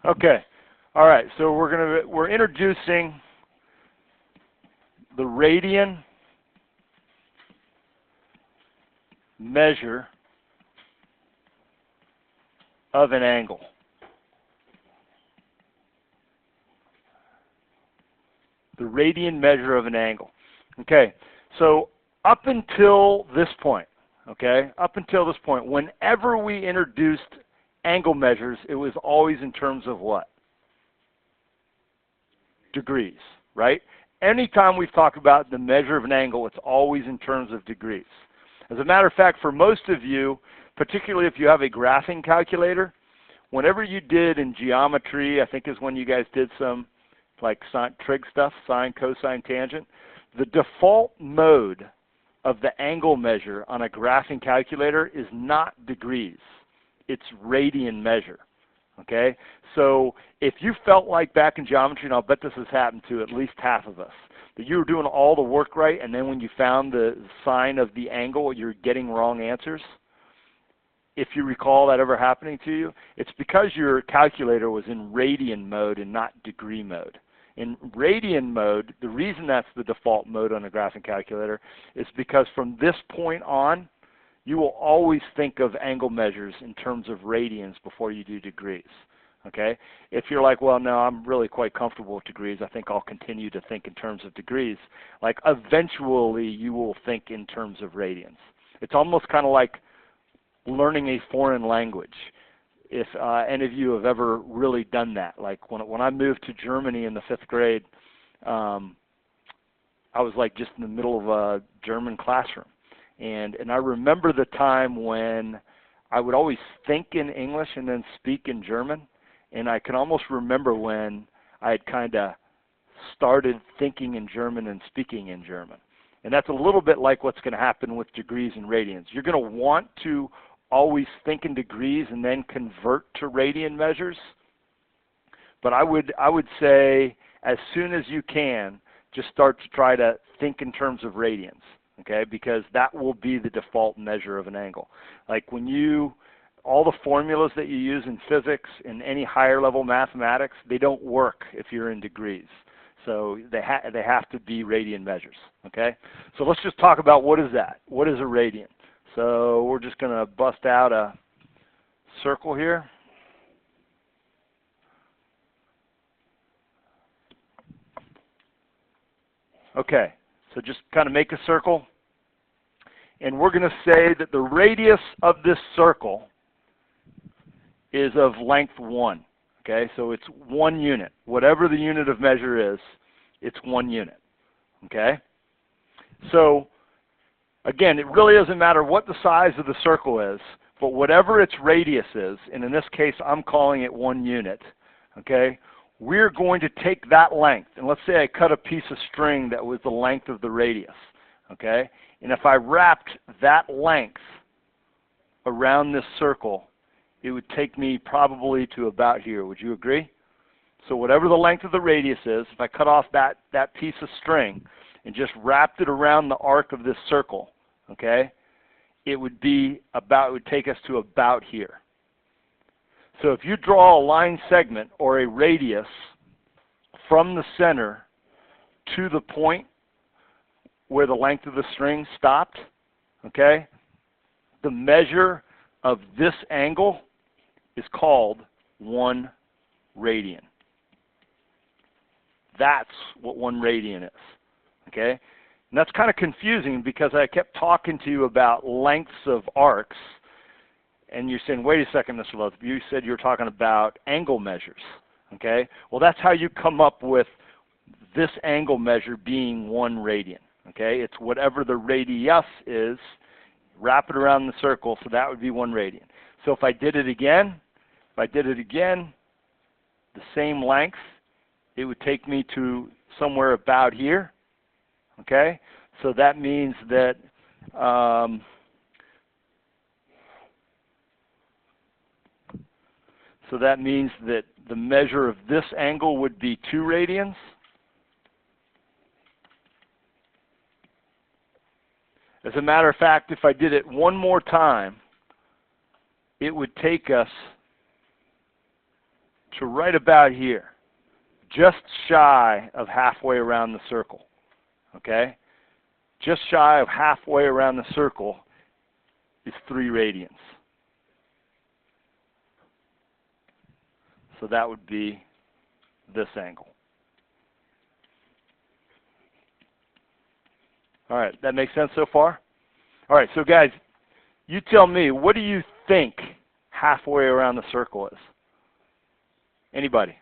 Okay. All right. So we're introducing the radian measure of an angle. The radian measure of an angle. Okay. So up until this point, whenever we introduced angle measures, it was always in terms of what? Degrees, right? Anytime we've talked about the measure of an angle, it's always in terms of degrees. As a matter of fact, for most of you, particularly if you have a graphing calculator, whenever you did in geometry, I think is when you guys did some like trig stuff, sine, cosine, tangent, the default mode of the angle measure on a graphing calculator is not degrees. It's radian measure. Okay? So if you felt like back in geometry, and I'll bet this has happened to at least half of us, that you were doing all the work right, and then when you found the sign of the angle, you're getting wrong answers, if you recall that ever happening to you, it's because your calculator was in radian mode and not degree mode. In radian mode, the reason that's the default mode on a graphing calculator is because from this point on, you will always think of angle measures in terms of radians before you do degrees. Okay? If you're like, well, no, I'm really quite comfortable with degrees, I think I'll continue to think in terms of degrees, like eventually you will think in terms of radians. It's almost kind of like learning a foreign language. If any of you have ever really done that, like when I moved to Germany in the 5th grade, I was like just in the middle of a German classroom. And I remember the time when I would always think in English and then speak in German. And I can almost remember when I had kind of started thinking in German and speaking in German. And that's a little bit like what's going to happen with degrees and radians. You're going to want to always think in degrees and then convert to radian measures. But I would say as soon as you can, just start to try to think in terms of radians. Okay, because that will be the default measure of an angle. Like all the formulas that you use in physics, in any higher level mathematics, they don't work if you're in degrees. So they have to be radian measures. Okay, so let's just talk about what is that? What is a radian? So we're just going to bust out a circle here. Okay. So just kind of make a circle, and we're going to say that the radius of this circle is of length 1. Okay, so it's 1 unit. Whatever the unit of measure is, it's 1 unit. Okay, so again, it really doesn't matter what the size of the circle is, but whatever its radius is, and in this case I'm calling it 1 unit, okay, we're going to take that length, and let's say I cut a piece of string that was the length of the radius, okay, and if I wrapped that length around this circle, it would take me probably to about here. Would you agree? So whatever the length of the radius is, if I cut off that piece of string and just wrapped it around the arc of this circle, okay, it would take us to about here. So if you draw a line segment or a radius from the center to the point where the length of the string stopped, okay, the measure of this angle is called 1 radian. That's what 1 radian is, okay? And that's kind of confusing because I kept talking to you about lengths of arcs, and you're saying, wait a second, Mr. Lothrop, you said you were talking about angle measures, okay? Well, that's how you come up with this angle measure being 1 radian, okay? It's whatever the radius is, wrap it around the circle, so that would be 1 radian. So if I did it again, the same length, it would take me to somewhere about here, okay? So that means that the measure of this angle would be 2 radians. As a matter of fact, if I did it one more time, it would take us to right about here, just shy of halfway around the circle, okay? Just shy of halfway around the circle is 3 radians. So that would be this angle. All right, that makes sense so far? All right, so guys, you tell me, what do you think halfway around the circle is? Anybody?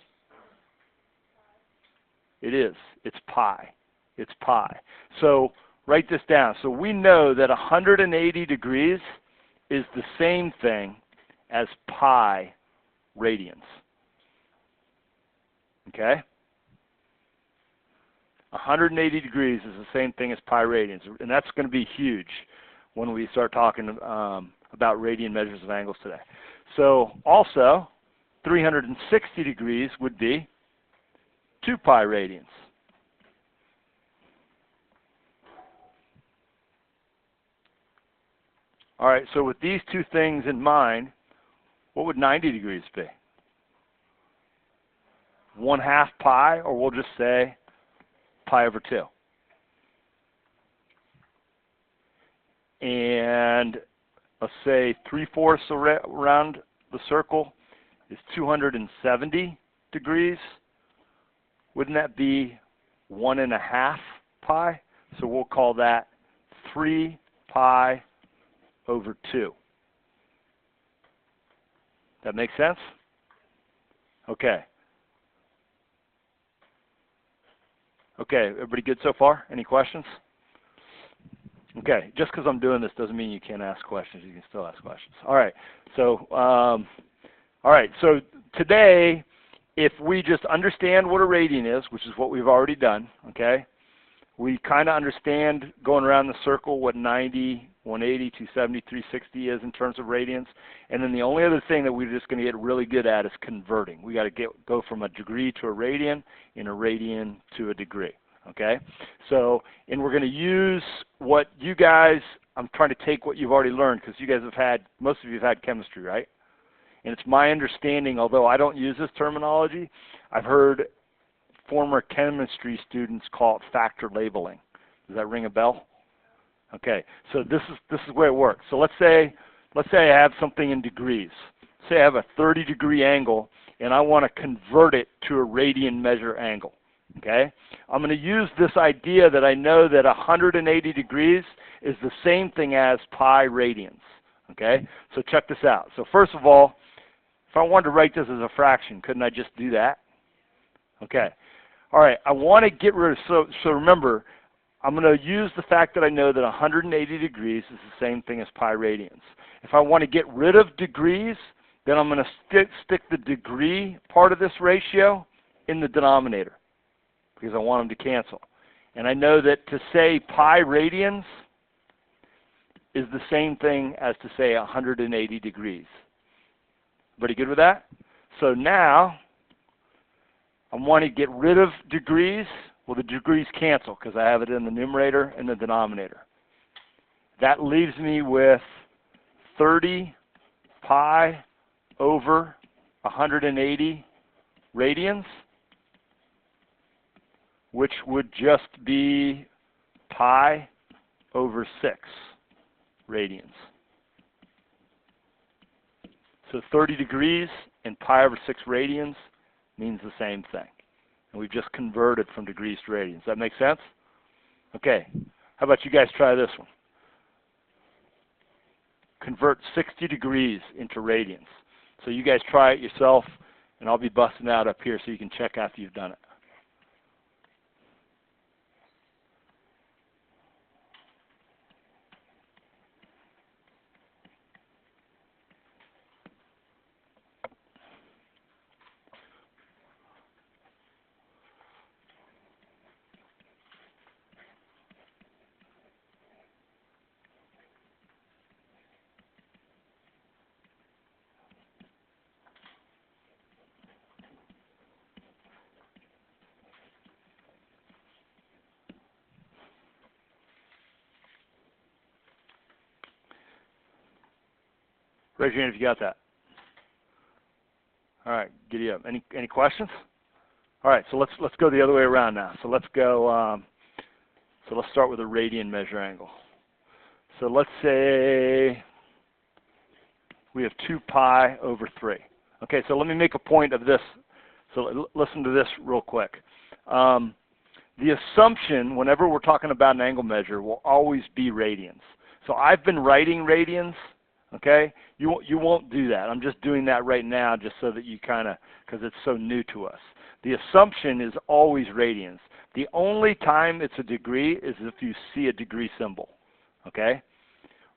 It is. It's pi. It's pi. So write this down. So we know that 180 degrees is the same thing as pi radians. Okay? 180 degrees is the same thing as pi radians, and that's going to be huge when we start talking about radian measures of angles today. So also, 360 degrees would be 2 pi radians. All right, so with these two things in mind, what would 90 degrees be? 1/2 pi, or we'll just say pi over 2. And let's say 3/4 around the circle is 270 degrees. Wouldn't that be 1.5 pi? So we'll call that 3 pi over 2. That make sense? Okay. Okay, everybody good so far? Any questions? Okay, just because I'm doing this doesn't mean you can't ask questions. You can still ask questions. All right. So today, if we just understand what a radian is, which is what we've already done, okay, we kind of understand going around the circle what 90, 180, 270, 360 is in terms of radians. And then the only other thing that we're just going to get really good at is converting. We got to go from a degree to a radian and a radian to a degree. Okay? So, and we're going to use what you guys, I'm trying to take what you've already learned because you guys have had, most of you have had chemistry, right? And it's my understanding, although I don't use this terminology, I've heard former chemistry students call it factor labeling. Does that ring a bell? Okay, so this is the way it works. So let's say I have something in degrees. Say I have a 30-degree angle, and I want to convert it to a radian measure angle. Okay, I'm going to use this idea that I know that 180 degrees is the same thing as pi radians. Okay, so check this out. So first of all, if I wanted to write this as a fraction, couldn't I just do that? Okay. All right, I want to get rid of, so remember, I'm going to use the fact that I know that 180 degrees is the same thing as pi radians. If I want to get rid of degrees, then I'm going to stick the degree part of this ratio in the denominator because I want them to cancel. And I know that to say pi radians is the same thing as to say 180 degrees. Everybody good with that? So now, I want to get rid of degrees. Well, the degrees cancel because I have it in the numerator and the denominator. That leaves me with 30 pi over 180 radians, which would just be pi over 6 radians. So 30 degrees and pi over 6 radians means the same thing. And we've just converted from degrees to radians. Does that make sense? Okay. How about you guys try this one? Convert 60 degrees into radians. So you guys try it yourself, and I'll be busting out up here so you can check after you've done it. Raise your hand if you got that. All right, giddy up. Any questions? All right, so let's go the other way around now. So let's go. So let's start with a radian measure angle. So let's say we have 2 pi over 3. Okay, so let me make a point of this. So listen to this real quick. The assumption, whenever we're talking about an angle measure, will always be radians. So I've been writing radians, okay? You won't do that. I'm just doing that right now just so that you kind of, because it's so new to us. The assumption is always radians. The only time it's a degree is if you see a degree symbol, okay?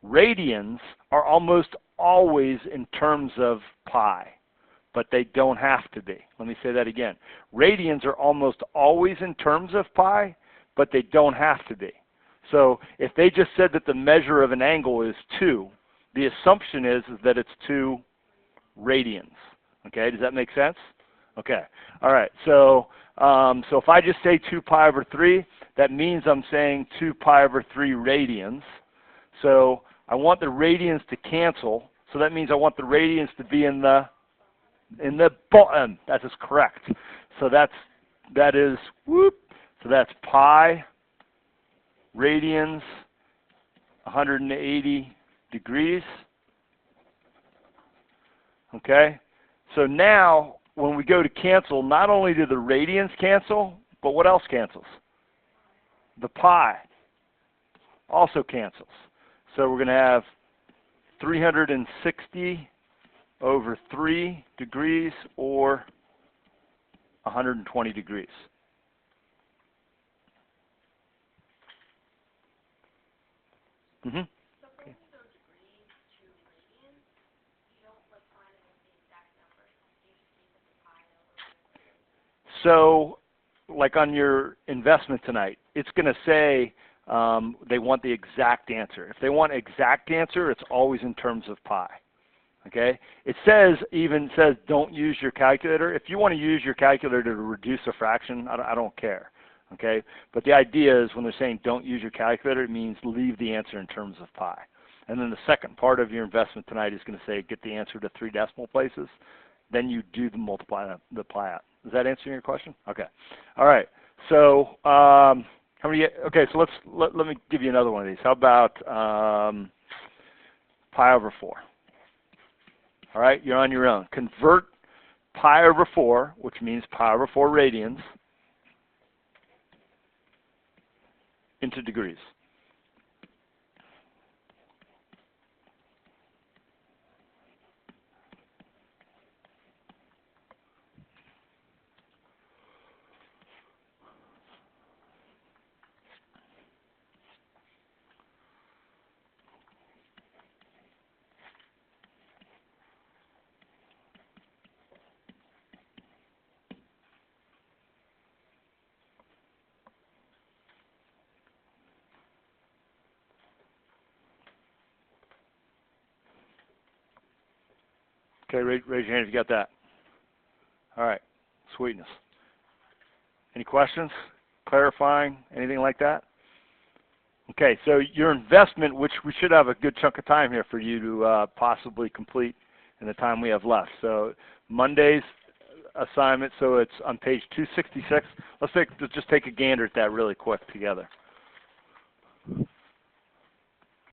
Radians are almost always in terms of pi, but they don't have to be. Let me say that again. Radians are almost always in terms of pi, but they don't have to be. So if they just said that the measure of an angle is 2, the assumption is that it's 2 radians. Okay, does that make sense? Okay, all right. So if I just say 2 pi over 3, that means I'm saying 2 pi over 3 radians. So I want the radians to cancel. So that means I want the radians to be in the bottom. That is correct. So that is whoop. So that's pi radians 180 degrees. Okay? So now when we go to cancel, not only do the radians cancel, but what else cancels? The pi also cancels. So we're going to have 360 over 3 degrees or 120 degrees. Mm-hmm. So from those degrees to radians, you don't like find it with the exact number. You just keep it the pi over. So, like on your investment tonight, it's going to say they want the exact answer. If they want exact answer, it's always in terms of pi. Okay? It even says don't use your calculator. If you want to use your calculator to reduce a fraction, I don't care. Okay? But the idea is when they're saying don't use your calculator, it means leave the answer in terms of pi. And then the second part of your investment tonight is going to say get the answer to 3 decimal places. Then you do the multiply out. Does that answer your question? Okay. All right. So how many? Okay. So let me give you another one of these. How about pi over 4? All right. You're on your own. Convert pi over 4, which means pi over 4 radians, into degrees. Okay, raise your hand if you got that. All right, sweetness. Any questions, clarifying, anything like that? Okay, so your investment, which we should have a good chunk of time here for you to possibly complete in the time we have left. So Monday's assignment, so it's on page 266. Let's just take a gander at that really quick together.